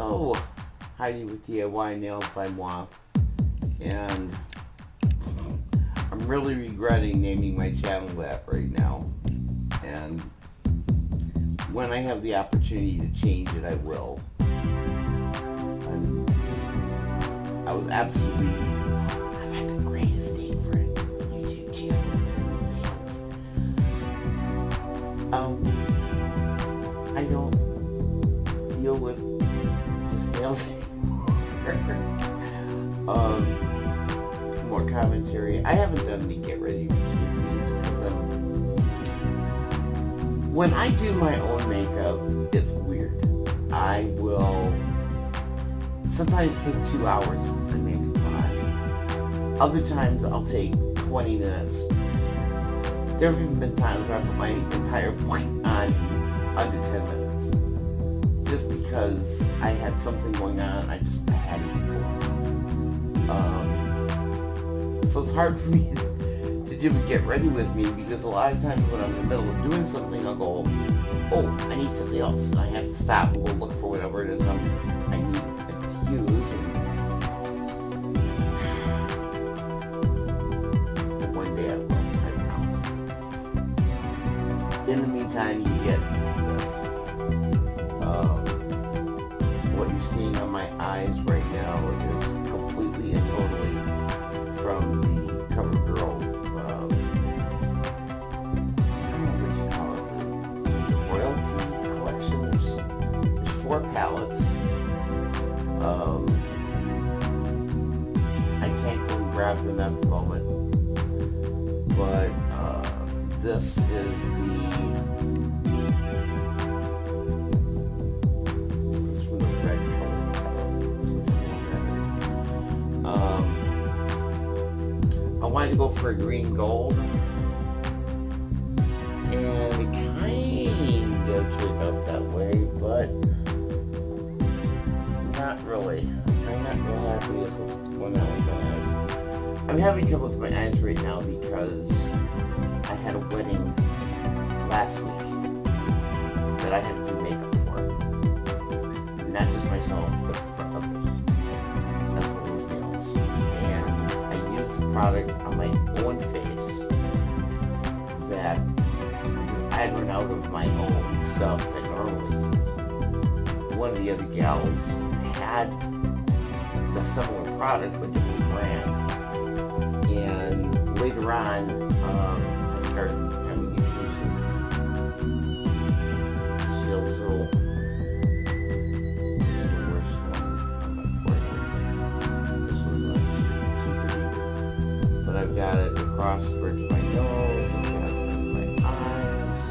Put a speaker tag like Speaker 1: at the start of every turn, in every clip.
Speaker 1: Hello, Heidi with DIY Nails by Moi, and I'm really regretting naming my channel that right now, and when I have the opportunity to change it, I will. I was absolutely, I've had the greatest name for a YouTube channel, nails. I don't deal with just nails anymore. More commentary. I haven't done any get ready with me. When I do my own makeup, it's weird. I will sometimes take 2 hours with my makeup on. Other times I'll take 20 minutes. There have even been times where I put my entire point on under 10 minutes. Just because I had something going on, I had to keep going. So it's hard for me to do a get ready with me, because a lot of times when I'm in the middle of doing something, I'll go, oh, I need something else, and I have to stop and go look for whatever it is I need to use. And one day I will, I promise. In the meantime, you get this. What you're seeing on my eyes right now is completely and totally from the COVERGIRL, I don't know what you call it, the royalty collection. There's 4 palettes. I can't go and grab them at the moment, but this is the I wanted to go for a green gold, and it kind of turned out that way, but not really. I'm not real happy with what's going on with my eyes. I'm having trouble with my eyes right now because I had a wedding last week that I had to do makeup for. Not just myself, but for others, as well as nails. And I used the product on my own face that, because I had run out of my own stuff that I normally use. One of the other gals had the similar product but different brand, and later on I started having issues with sales. The worst one on my forehead. This one was too big, but I've got it across the bridge of my nose, I've got it under my eyes,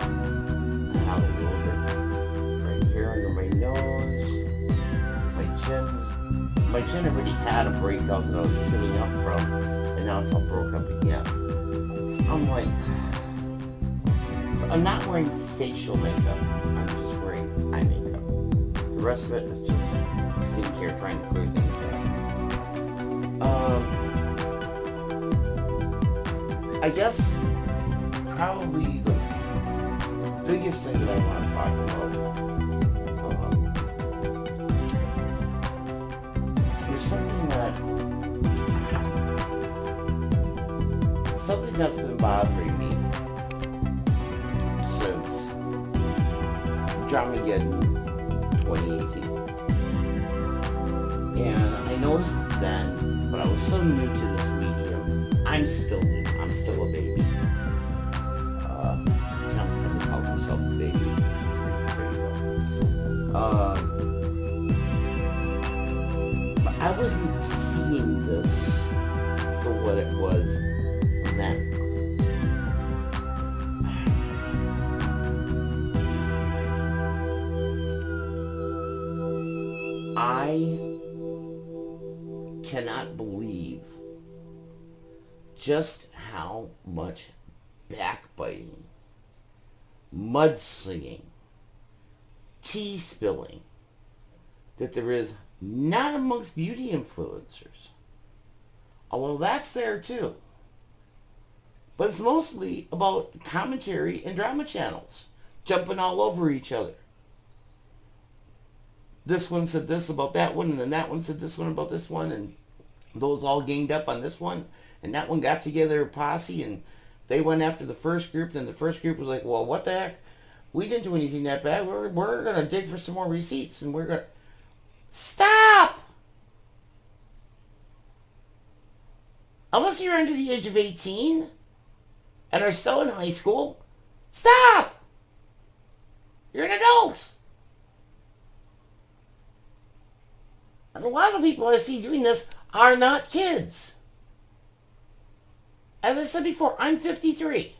Speaker 1: I have a little bit right here under my nose, my chin already had a breakout that I was healing up from, and now it's all broke up again. So I'm like, so I'm not wearing facial makeup, I'm just wearing eye makeup. The rest of it is just skincare, trying to clear things up. I guess probably the biggest thing that I want to talk about, there's something that's been bothering me since Dramageddon 2018. And I noticed it then, but I was so new to this medium. I'm still new. I'm still a baby. Kind of funny to call myself a baby. But I wasn't seeing this for what it was then. I cannot believe just how much backbiting, mudslinging, tea spilling that there is not amongst beauty influencers. Although that's there too. But it's mostly about commentary and drama channels jumping all over each other. this one said this about that one, and then that one said this one about this one, and those all ganged up on this one, and that one got together a posse, and they went after the first group, then the first group was like, well, what the heck? We didn't do anything that bad. We're going to dig for some more receipts, and we're going to... Stop! Unless you're under the age of 18 and are still in high school, stop! You're an adult. And a lot of people I see doing this are not kids. As I said before, I'm 53.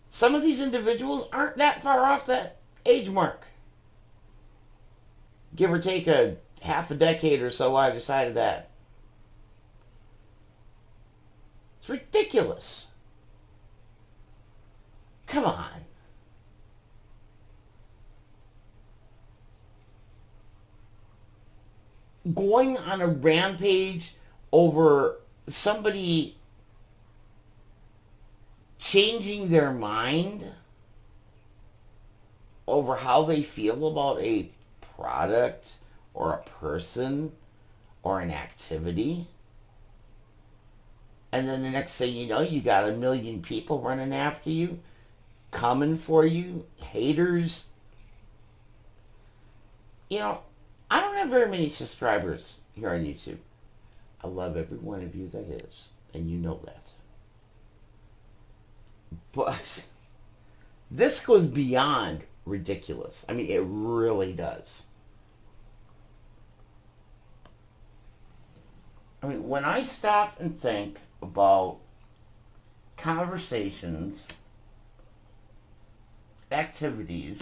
Speaker 1: Some of these individuals aren't that far off that age mark. Give or take a half a decade or so either side of that. It's ridiculous. Come on. Going on a rampage over somebody changing their mind over how they feel about a product or a person or an activity, and then the next thing you know, you got a million people running after you, coming for you, haters. You know, I don't have very many subscribers here on YouTube. I love every one of you that is, and you know that. But this goes beyond ridiculous. I mean, it really does. I mean, when I stop and think about conversations, activities,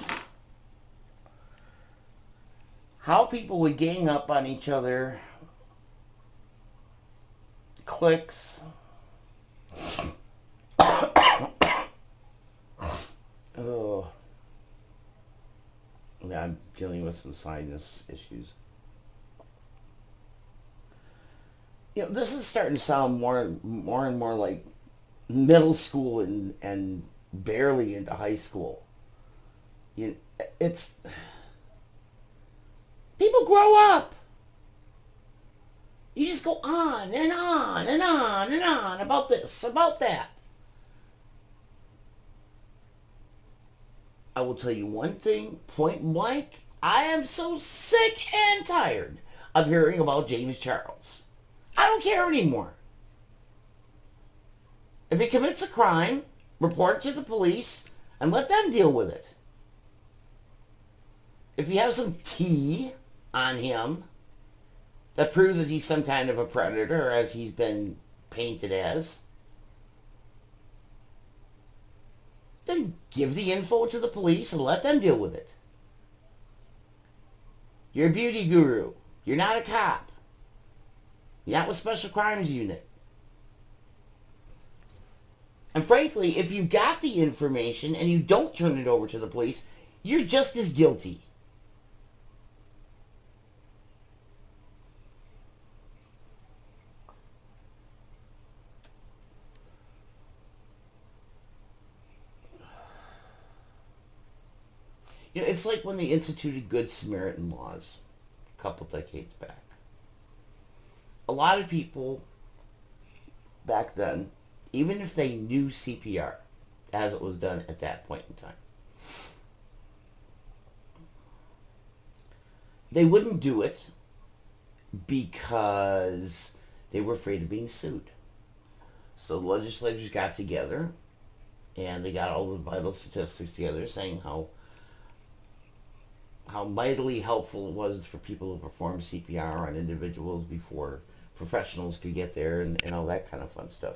Speaker 1: how people would gang up on each other, cliques, oh, yeah, I'm dealing with some sinus issues. You know, this is starting to sound more and more like middle school and barely into high school. It's people grow up. You just go on and on and on and on about this, about that. I will tell you one thing, point blank, I am so sick and tired of hearing about James Charles. I don't care anymore. If he commits a crime, report it to the police and let them deal with it. If you have some tea on him that proves that he's some kind of a predator, as he's been painted as, then give the info to the police and let them deal with it. You're a beauty guru. You're not a cop. You're not with Special Crimes Unit. And frankly, if you got the information and you don't turn it over to the police, you're just as guilty. You know, it's like when they instituted Good Samaritan laws a couple decades back. A lot of people back then, even if they knew CPR as it was done at that point in time, they wouldn't do it because they were afraid of being sued. So legislators got together and they got all the vital statistics together saying how mightily helpful it was for people to perform CPR on individuals before professionals could get there and all that kind of fun stuff.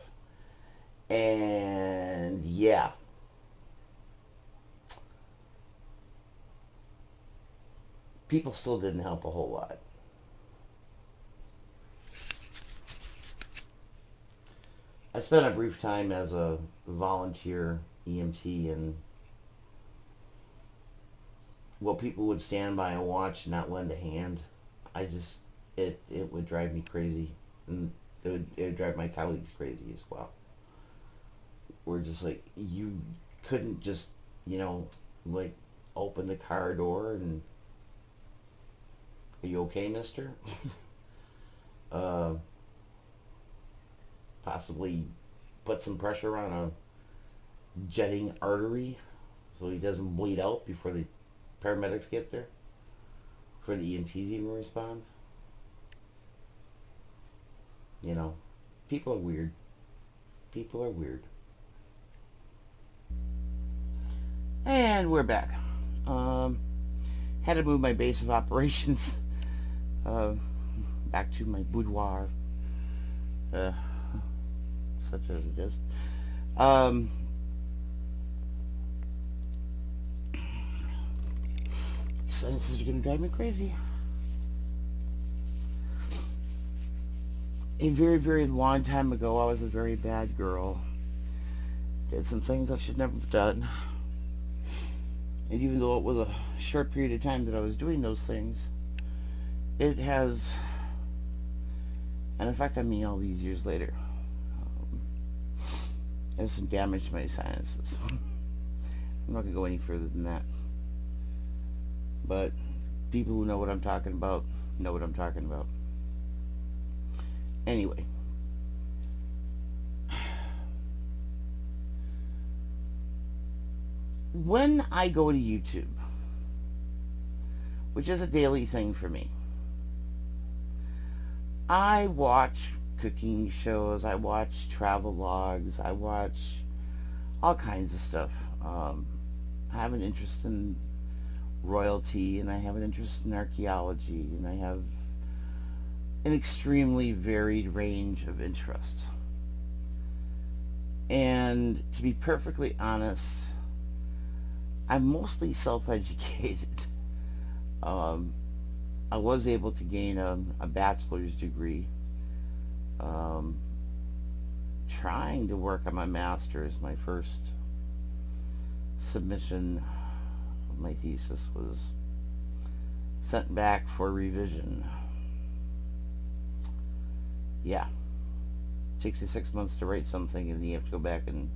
Speaker 1: And yeah. People still didn't help a whole lot. I spent a brief time as a volunteer EMT, and well, people would stand by and watch and not lend a hand. It would drive me crazy, and it would drive my colleagues crazy as well. were just like, you couldn't just, you know, like open the car door and, are you okay, mister? Possibly put some pressure on a jetting artery so he doesn't bleed out before the paramedics get there, before the EMTs even respond. You know, people are weird. People are weird. And we're back. Had to move my base of operations back to my boudoir, such as it is. Silences are going to drive me crazy. A very, very long time ago, I was a very bad girl. Did some things I should never have done. And even though it was a short period of time that I was doing those things, it has an effect on me all these years later. It has some damage to my sinuses. I'm not going to go any further than that. But people who know what I'm talking about know what I'm talking about. Anyway. When I go to YouTube, which is a daily thing for me, I watch cooking shows, I watch travel logs, I watch all kinds of stuff. I have an interest in royalty, and I have an interest in archaeology, and I have an extremely varied range of interests. And to be perfectly honest, I'm mostly self-educated. I was able to gain a bachelor's degree, trying to work on my master's. My first submission of my thesis was sent back for revision. Yeah. It takes you 6 months to write something, and then you have to go back and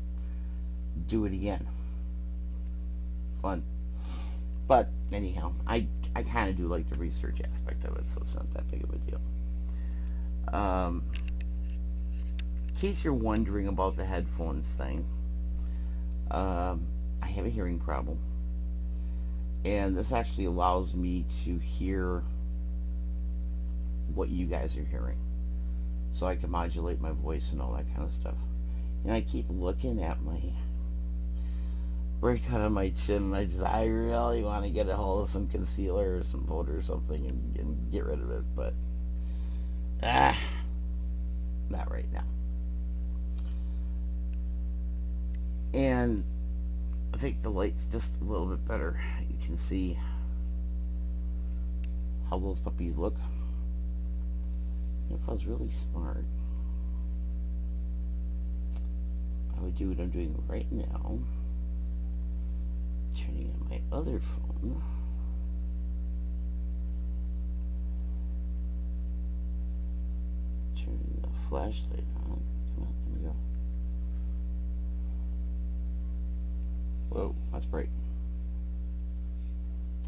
Speaker 1: do it again. Fun. But anyhow, I kind of do like the research aspect of it, so it's not that big of a deal. In case you're wondering about the headphones thing, I have a hearing problem, and this actually allows me to hear what you guys are hearing, so I can modulate my voice and all that kind of stuff. And I keep looking at my breakout on my chin, and I really want to get a hold of some concealer or some powder or something and get rid of it, but not right now. And I think the light's just a little bit better. You can see how those puppies look. If I was really smart, I would do what I'm doing right now. Turning on my other phone. Turning the flashlight on. Come on, there we go. Whoa, that's bright.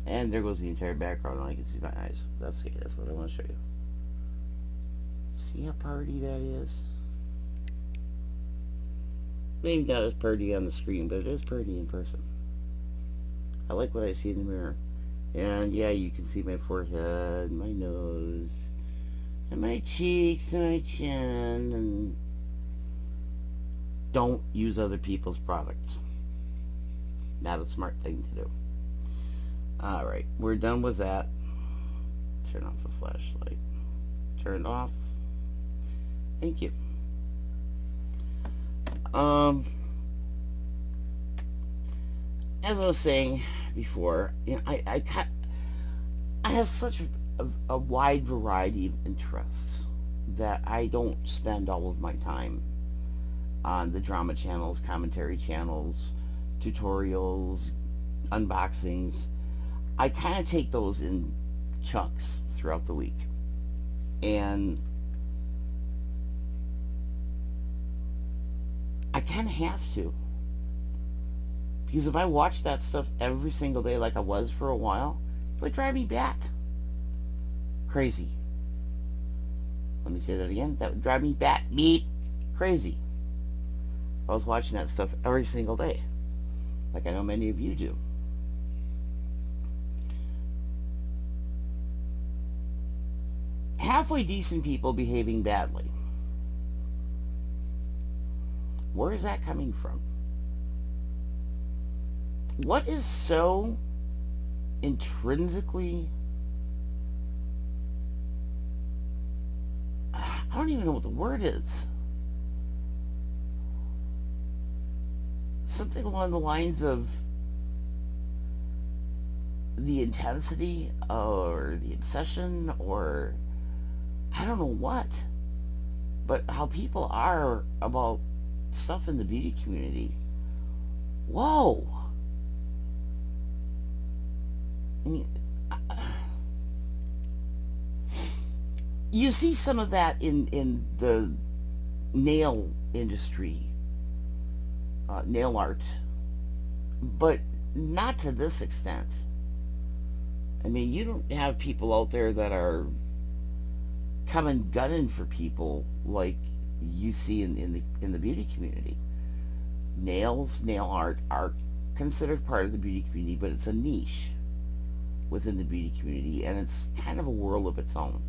Speaker 1: And there goes the entire background, and I can see my eyes. That's what I want to show you. See how pretty that is? Maybe not as pretty on the screen, but it is pretty in person. I like what I see in the mirror. And yeah, you can see my forehead, my nose, and my cheeks, and my chin, and don't use other people's products. Not a smart thing to do. Alright, we're done with that. Turn off the flashlight. Turn off. Thank you. As I was saying before, you know, I have such a wide variety of interests that I don't spend all of my time on the drama channels, commentary channels, tutorials, unboxings. I kind of take those in chunks throughout the week, and I kind of have to. Because if I watch that stuff every single day like I was for a while, it would drive me bat. Crazy. Let me say that again. That would drive me bat beep crazy. I was watching that stuff every single day. Like I know many of you do. Halfway decent people behaving badly. Where is that coming from? What is so intrinsically... I don't even know what the word is. Something along the lines of the intensity or the obsession or I don't know what. But how people are about stuff in the beauty community. Whoa. I mean, you see some of that in the nail industry, nail art, but not to this extent. I mean, you don't have people out there that are coming gunning for people like you see in the beauty community. Nails, nail art are considered part of the beauty community, but it's a niche within the beauty community, and it's kind of a world of its own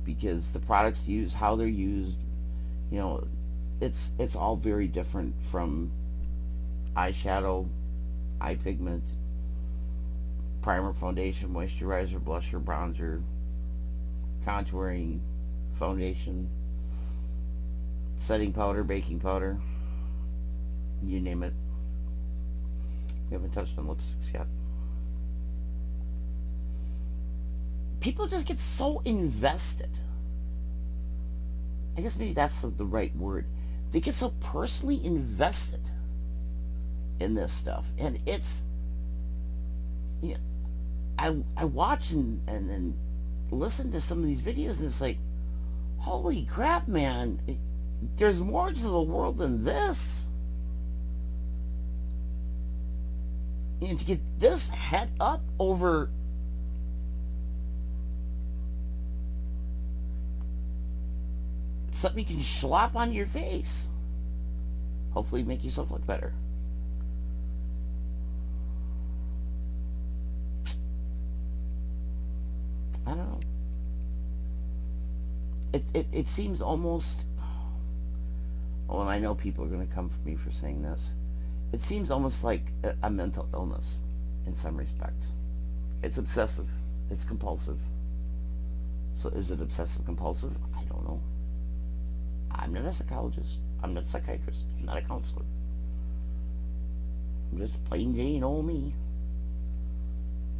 Speaker 1: because the products used, how they're used, you know, it's all very different from eyeshadow, eye pigment, primer, foundation, moisturizer, blusher, bronzer, contouring, foundation, setting powder, baking powder, you name it. We haven't touched on lipsticks yet. People just get so invested. I guess maybe that's the right word. They get so personally invested in this stuff. And it's, you know, I watch and listen to some of these videos and it's like, holy crap, man. There's more to the world than this. You know, to get this head up over something you can slap on your face. Hopefully make yourself look better. I don't know. It seems almost... Oh, and I know people are going to come for me for saying this. It seems almost like a mental illness in some respects. It's obsessive. It's compulsive. So is it obsessive compulsive? I don't know. I'm not a psychologist. I'm not a psychiatrist. I'm not a counselor. I'm just plain Jane old me.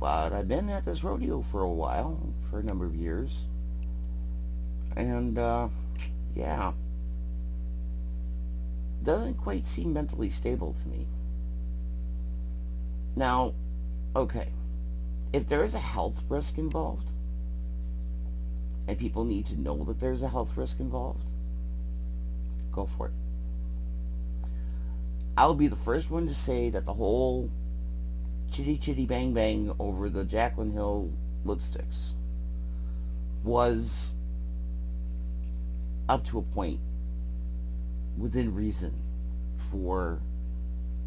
Speaker 1: But I've been at this rodeo for a while, for a number of years. And, yeah. Doesn't quite seem mentally stable to me. Now, okay. If there is a health risk involved, and people need to know that there's a health risk involved, go for it. I'll be the first one to say that the whole chitty chitty bang bang over the Jaclyn Hill lipsticks was up to a point within reason for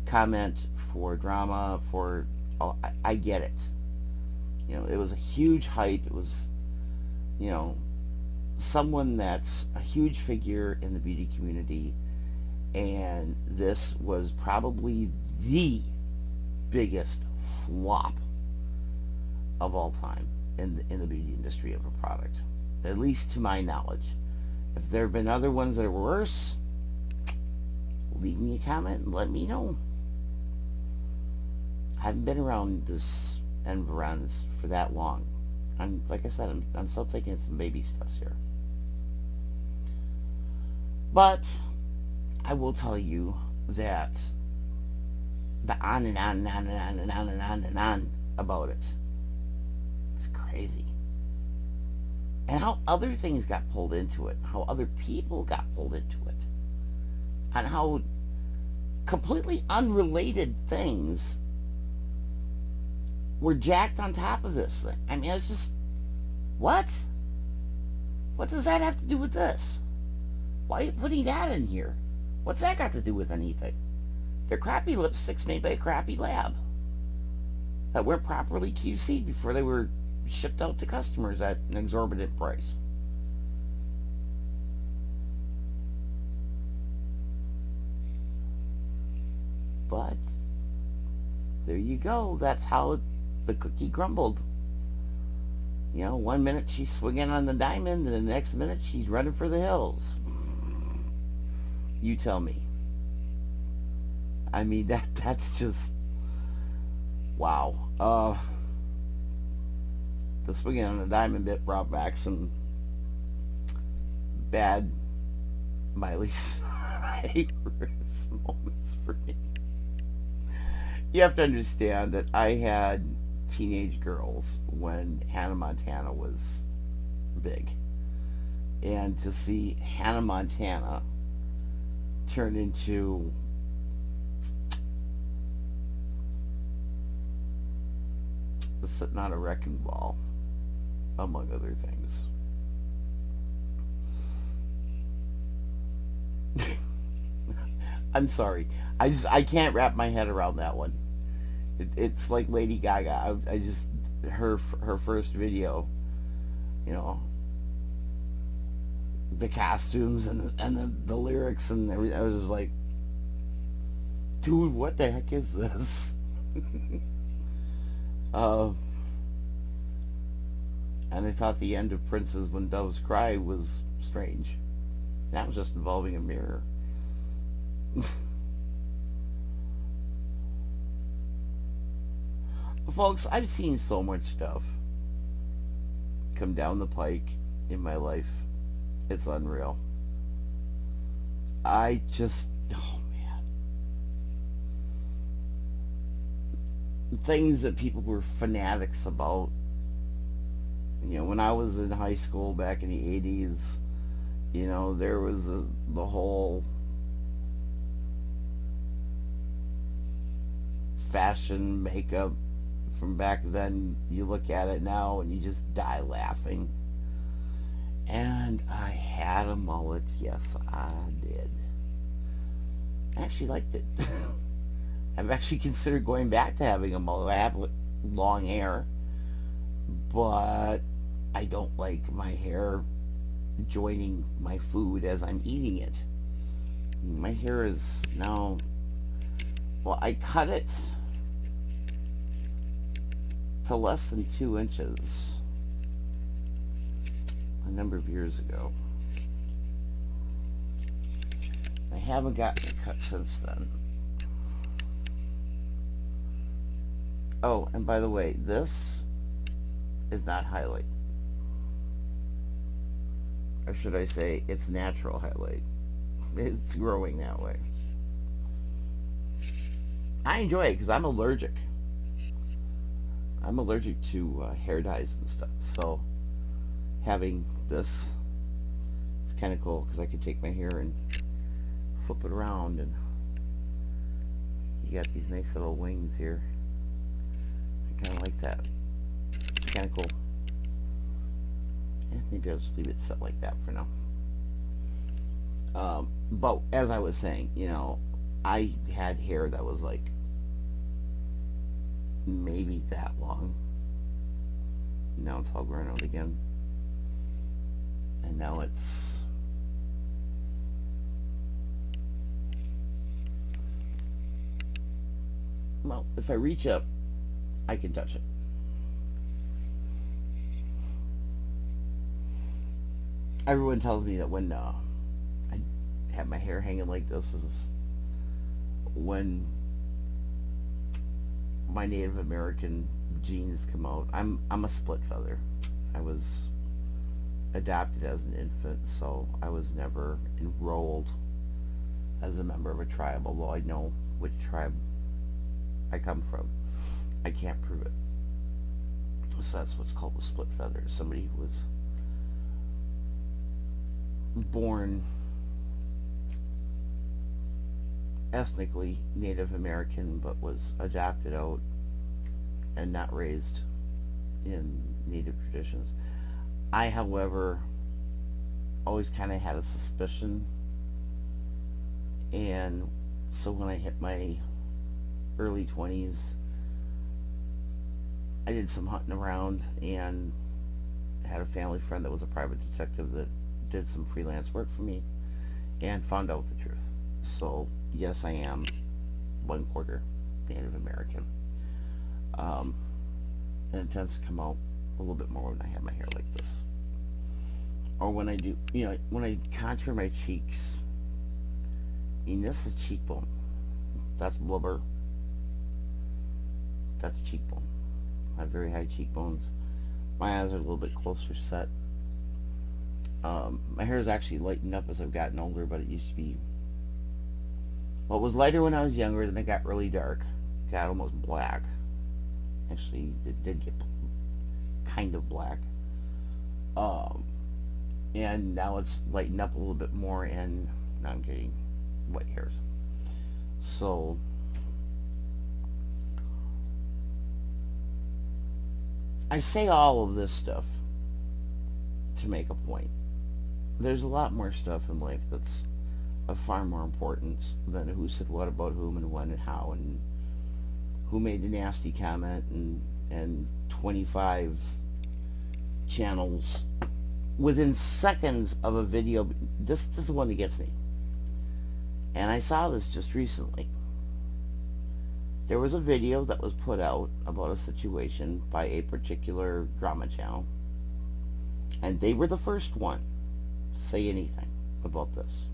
Speaker 1: comment, for drama, for... Oh, I get it. You know, it was a huge hype. It was, you know, someone that's a huge figure in the beauty community, and this was probably the biggest flop of all time in the beauty industry of a product, at least to my knowledge. If there have been other ones that are worse, leave me a comment and let me know. I haven't been around this environs for that long. Like I said, I'm still taking some baby steps here. But I will tell you that the on and on and on and on and on and on and on about it, it's crazy. And how other things got pulled into it, how other people got pulled into it, and how completely unrelated things were jacked on top of this thing. I mean, it's just, what? What does that have to do with this? Why are you putting that in here? What's that got to do with anything? They're crappy lipsticks made by a crappy lab that weren't properly QC'd before they were shipped out to customers at an exorbitant price. But there you go. That's how the cookie crumbled. You know, one minute she's swinging on the diamond, and the next minute she's running for the hills. You tell me. I mean, that's just, wow. The swinging on the diamond bit brought back some bad Miley Cyrus moments for me. You have to understand that I had teenage girls when Hannah Montana was big. And to see Hannah Montana turn into sitting on a wrecking ball, among other things. I'm sorry. I can't wrap my head around that one. It's like Lady Gaga. I just, her first video, you know, the costumes and the lyrics and everything. I was just like, dude, what the heck is this? And I thought the end of Prince's When Doves Cry was strange. That was just involving a mirror. Folks, I've seen so much stuff come down the pike in my life. It's unreal. I just, oh man. Things that people were fanatics about. You know, when I was in high school back in the 80s, you know, there was the whole fashion makeup from back then. You look at it now and you just die laughing. And I had a mullet. Yes, I did. I actually liked it. I've actually considered going back to having a mullet. I have long hair, but I don't like my hair joining my food as I'm eating it. My hair is now, well, I cut it to less than 2 inches a number of years ago. I haven't gotten it cut since then. Oh, and by the way, this is not highlight. Or should I say, it's natural highlight. It's growing that way. I enjoy it because I'm allergic. I'm allergic to hair dyes and stuff. So having this is kind of cool because I can take my hair and flip it around, and you got these nice little wings here. I kind of like that. It's kind of cool. Yeah, maybe I'll just leave it set like that for now. But as I was saying, you know, I had hair that was like maybe that long. Now it's all grown out again. And now it's well, if I reach up, I can touch it. Everyone tells me that when I have my hair hanging like this is when my Native American genes come out. I'm a split feather. I was adopted as an infant, so I was never enrolled as a member of a tribe, although I know which tribe I come from. I can't prove it. So that's what's called a split feather. Somebody who was born ethnically Native American, but was adopted out and not raised in Native traditions. I, however, always kind of had a suspicion, and so when I hit my early 20s, I did some hunting around and had a family friend that was a private detective that did some freelance work for me and found out the truth. So yes, I am 1/4 Native American, and it tends to come out a little bit more when I have my hair like this, or when I do, when I contour my cheeks. I mean, this is cheekbone, that's blubber, that's cheekbone. I have very high cheekbones. My eyes are a little bit closer set. My hair has actually lightened up as I've gotten older, but it used to be, well, it was lighter when I was younger, then it got really dark. It got almost black. Actually, it did get kind of black. And now it's lightened up a little bit more, and now I'm getting white hairs. So, I say all of this stuff to make a point. There's a lot more stuff in life that's of far more importance than who said what about whom and when and how and who made the nasty comment and 25 channels within seconds of a video. This is the one that gets me. And I saw this just recently. There was a video that was put out about a situation by a particular drama channel, and they were the first one to say anything about this.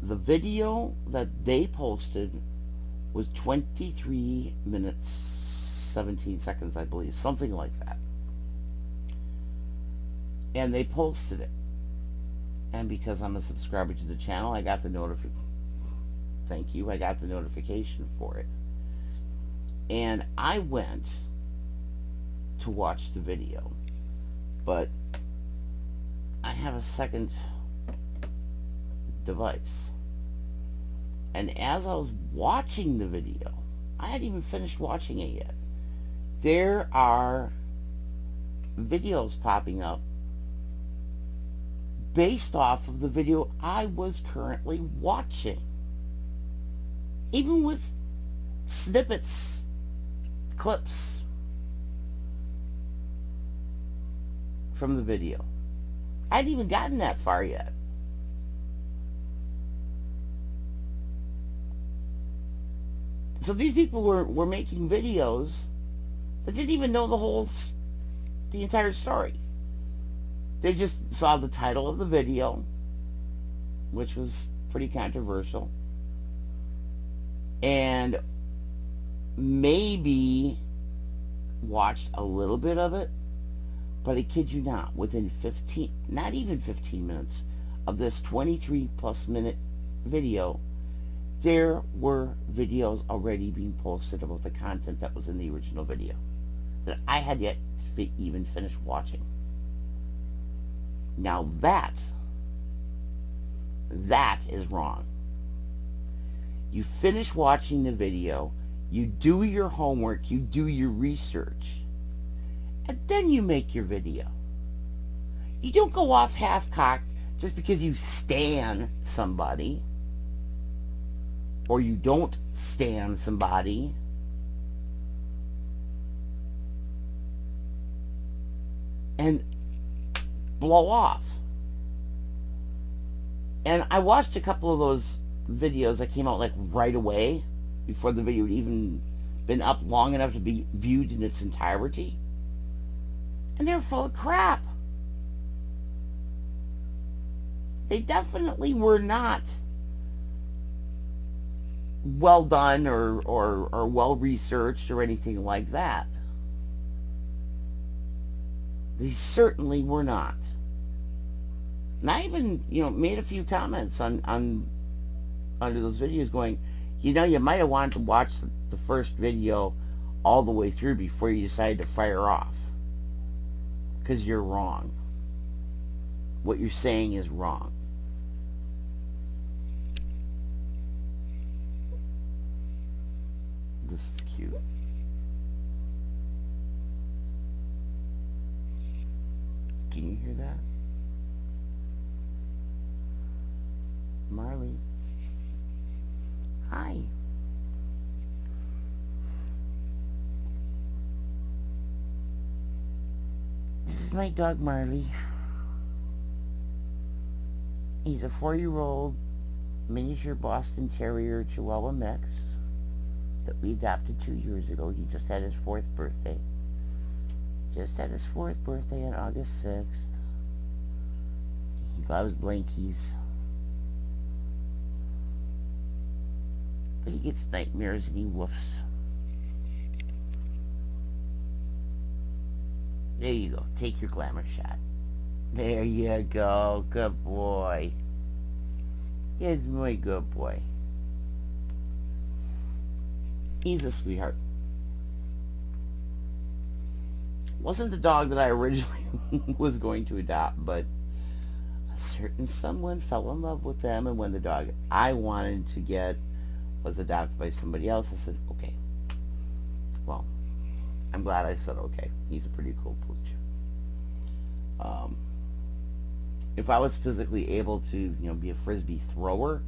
Speaker 1: The video that they posted was 23 minutes 17 seconds, I believe, something like that. And they posted it, and because I'm a subscriber to the channel, I got the I got the notification for it, and I went to watch the video, but I have a second device, and as I was watching the video, I hadn't even finished watching it yet, there are videos popping up based off of the video I was currently watching, even with snippets, clips from the video. I hadn't even gotten that far yet. So these people were making videos that didn't even know the entire story. They just saw the title of the video, which was pretty controversial, and maybe watched a little bit of it, but I kid you not, within not even 15 minutes of this 23 plus minute video, there were videos already being posted about the content that was in the original video that I had yet to even finish watching. Now that is wrong. You finish watching the video, you do your homework, you do your research, and then you make your video. You don't go off half-cocked just because you stan somebody, or you don't stan somebody, and blow off. And I watched a couple of those videos that came out like right away, before the video had even been up long enough to be viewed in its entirety, and they're full of crap. They definitely were not well done or well researched or anything like that. They certainly were not. And I even, made a few comments on under those videos going, you might have wanted to watch the first video all the way through before you decided to fire off. Because you're wrong. What you're saying is wrong. This is cute. Can you hear that? Marley. Hi. This is my dog Marley. He's a 4-year-old miniature Boston Terrier Chihuahua mix that we adopted 2 years ago. He just had his 4th birthday. Just had his 4th birthday on August 6th. He loves blankies. But he gets nightmares and he woofs. There you go. Take your glamour shot. There you go. Good boy. He's my good boy. He's a sweetheart. Wasn't the dog that I originally was going to adopt, but a certain someone fell in love with them, and when the dog I wanted to get was adopted by somebody else, I said, okay. Well, I'm glad I said okay. He's a pretty cool pooch. If I was physically able to, be a frisbee thrower,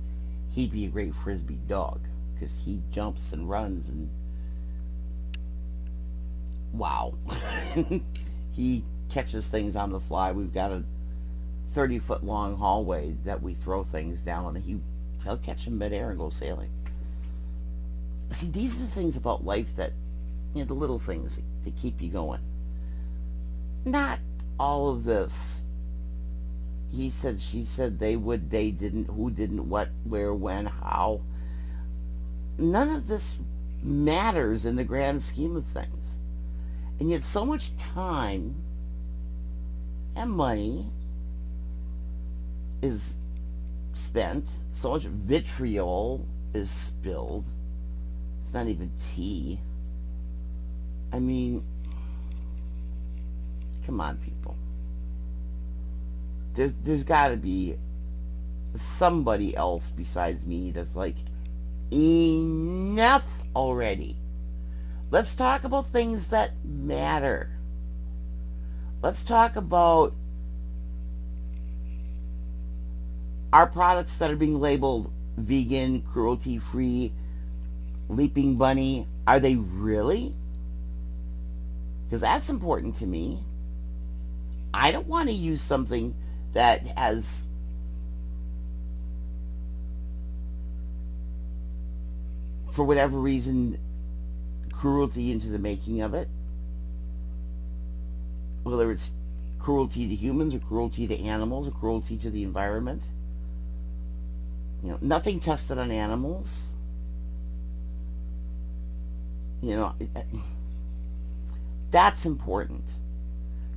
Speaker 1: he'd be a great frisbee dog, because he jumps and runs and wow. He catches things on the fly. We've got a 30-foot long hallway that we throw things down, and he'll catch them midair and go sailing. See, these are the things about life that, the little things that keep you going. Not all of this. He said, she said, they would, they didn't, who didn't, what, where, when, how. None of this matters in the grand scheme of things. And yet so much time and money is spent, so much vitriol is spilled. It's not even tea. I mean, come on, people. There's got to be somebody else besides me that's like, enough already. Let's talk about things that matter. Let's talk about our products that are being labeled vegan, cruelty-free, Leaping Bunny. Are they really? Because that's important to me. I don't want to use something that has for whatever reason cruelty into the making of it, whether it's cruelty to humans or cruelty to animals or cruelty to the environment. Nothing tested on animals. That's important.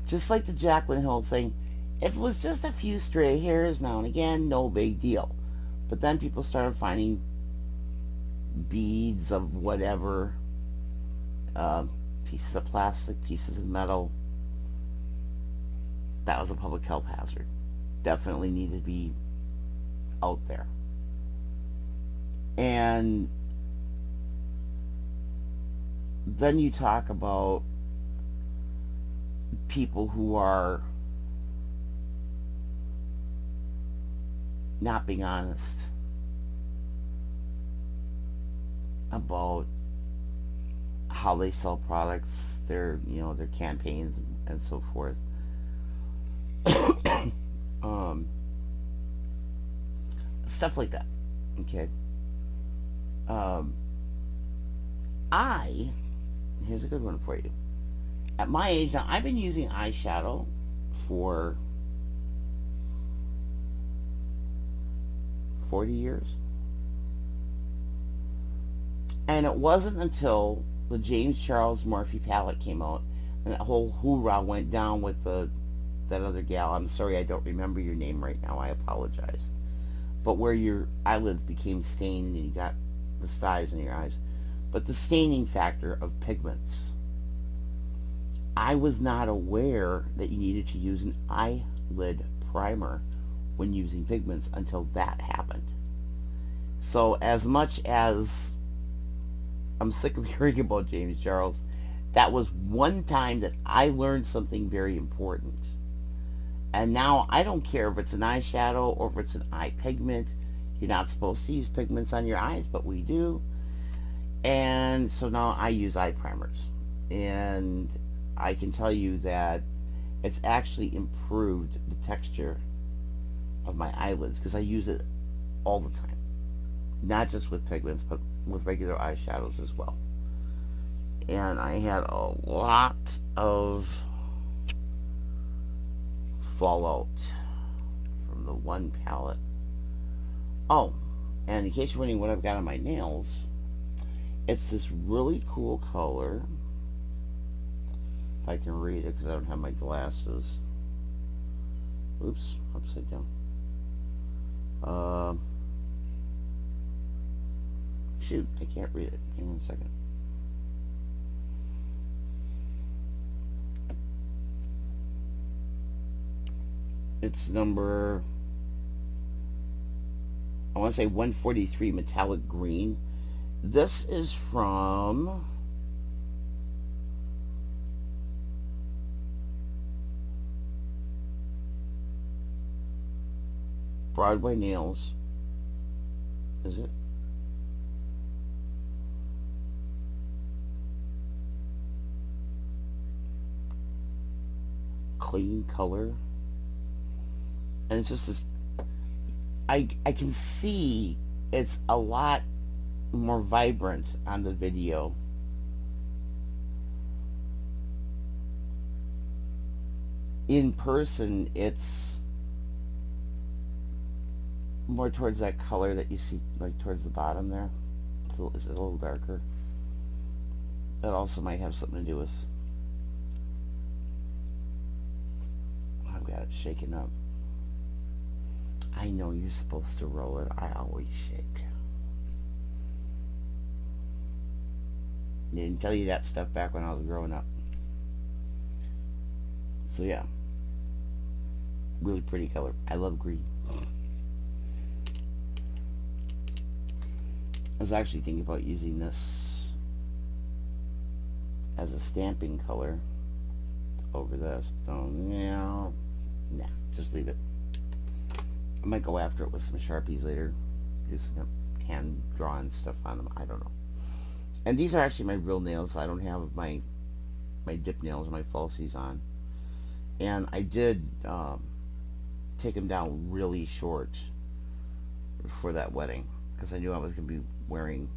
Speaker 1: Just like the Jaclyn Hill thing, if it was just a few stray hairs now and again, no big deal. But then people started finding beads of whatever, pieces of plastic, pieces of metal. That was a public health hazard. Definitely needed to be out there. And then you talk about people who are not being honest about how they sell products, their campaigns and so forth. Stuff like that. Okay. Here's a good one for you. At my age now, I've been using eyeshadow for 40 years. And it wasn't until the James Charles Murphy palette came out and that whole hoorah went down with that other gal. I'm sorry, I don't remember your name right now. I apologize. But where your eyelids became stained and you got the styes in your eyes. But the staining factor of pigments. I was not aware that you needed to use an eyelid primer when using pigments until that happened. So as much as I'm sick of hearing about James Charles. That was one time that I learned something very important. And now I don't care if it's an eyeshadow or if it's an eye pigment. You're not supposed to use pigments on your eyes, but we do. And so now I use eye primers. And I can tell you that it's actually improved the texture of my eyelids because I use it all the time. Not just with pigments, but with regular eyeshadows as well. And I had a lot of fallout from the one palette. Oh, and in case you're wondering what I've got on my nails, it's this really cool color. If I can read it because I don't have my glasses. Oops, upside down. Shoot, I can't read it. Hang on a second. It's number, I want to say 143 metallic green. This is from Broadway Nails. Is it? Clean color. And it's just this, I can see it's a lot more vibrant on the video. In person, it's more towards that color that you see, like towards the bottom there. It's a little darker. That also might have something to do with, I've got it shaken up. I know you're supposed to roll it. I always shake. I didn't tell you that stuff back when I was growing up. So yeah. Really pretty color. I love green. I was actually thinking about using this as a stamping color over this. So, yeah. Nah, just leave it. I might go after it with some Sharpies later. Do some hand drawing stuff on them. I don't know. And these are actually my real nails. I don't have my dip nails or my falsies on. And I did take them down really short for that wedding because I knew I was going to be wearing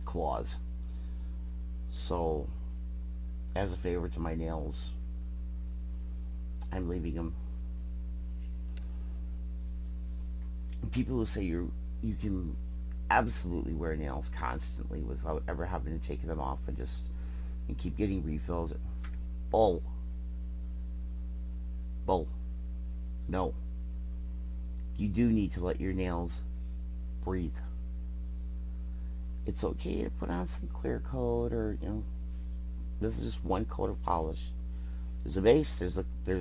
Speaker 1: claws. So, as a favor to my nails, I'm leaving them. People who say you can absolutely wear nails constantly without ever having to take them off and keep getting refills. Bull. No. You do need to let your nails breathe. It's okay to put on some clear coat, or this is just one coat of polish. There's a base, there's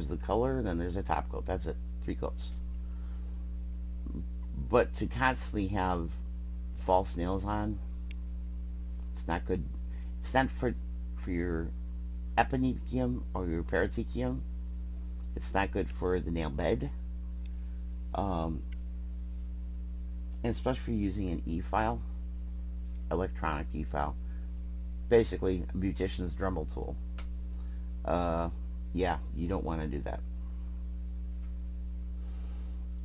Speaker 1: the color, and then there's a top coat. That's it. 3 coats. But to constantly have false nails on, it's not good. It's not for your epinecium or your periosteum. It's not good for the nail bed. And especially for using an e-file, electronic e-file. Basically, a beautician's Dremel tool. Yeah, you don't want to do that.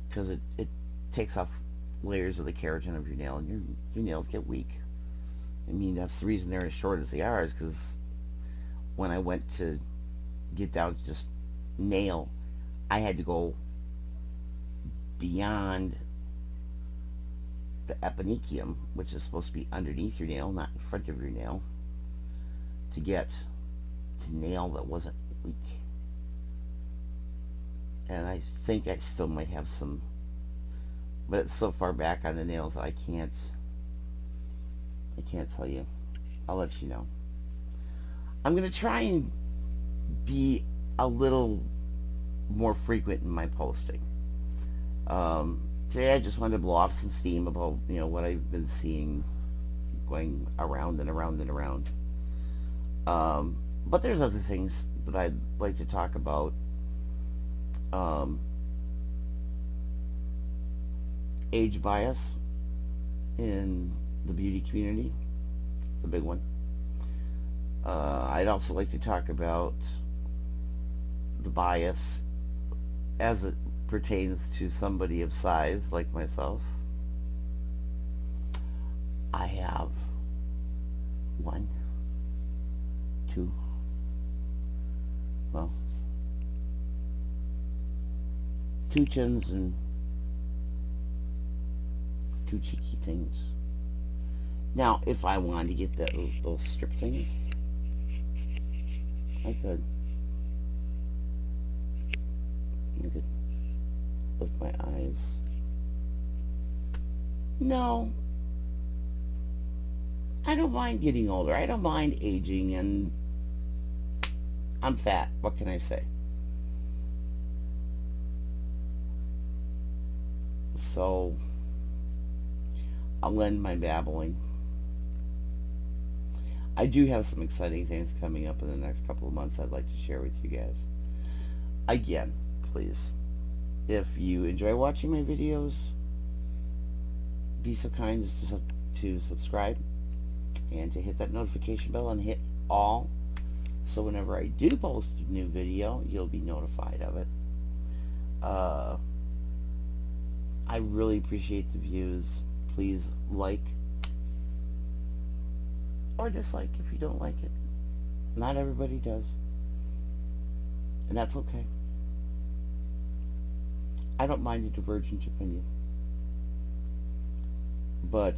Speaker 1: Because it takes off layers of the keratin of your nail, and your nails get weak. I mean, that's the reason they're as short as they are, is because when I went to get down to just nail, I had to go beyond the epinecium, which is supposed to be underneath your nail, not in front of your nail, to get to nail that wasn't weak. And I think I still might have some, but it's so far back on the nails that I can't tell you. I'll let you know. I'm gonna try and be a little more frequent in my posting. Today I just wanted to blow off some steam about what I've been seeing going around and around and around. But there's other things that I'd like to talk about. Age bias in the beauty community, the big one. I'd also like to talk about the bias as it pertains to somebody of size like myself. I have 1, 2, well, 2 chins and 2 cheeky things. Now, if I wanted to get those strip things, I could. I could lift my eyes. No. I don't mind getting older. I don't mind aging, and I'm fat. What can I say? So, I'll end my babbling. I do have some exciting things coming up in the next couple of months I'd like to share with you guys. Again, please, if you enjoy watching my videos, be so kind as to subscribe and to hit that notification bell and hit all, so whenever I do post a new video, you'll be notified of it. I really appreciate the views. Please like or dislike if you don't like it. Not everybody does, and that's okay. I don't mind a divergent opinion. But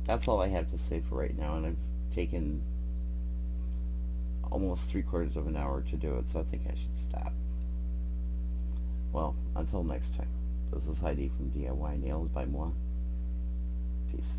Speaker 1: that's all I have to say for right now, and I've taken almost 3/4 of an hour to do it, so I think I should stop. Well, until next time, this is Heidi from DIY Nails by Moi. Peace.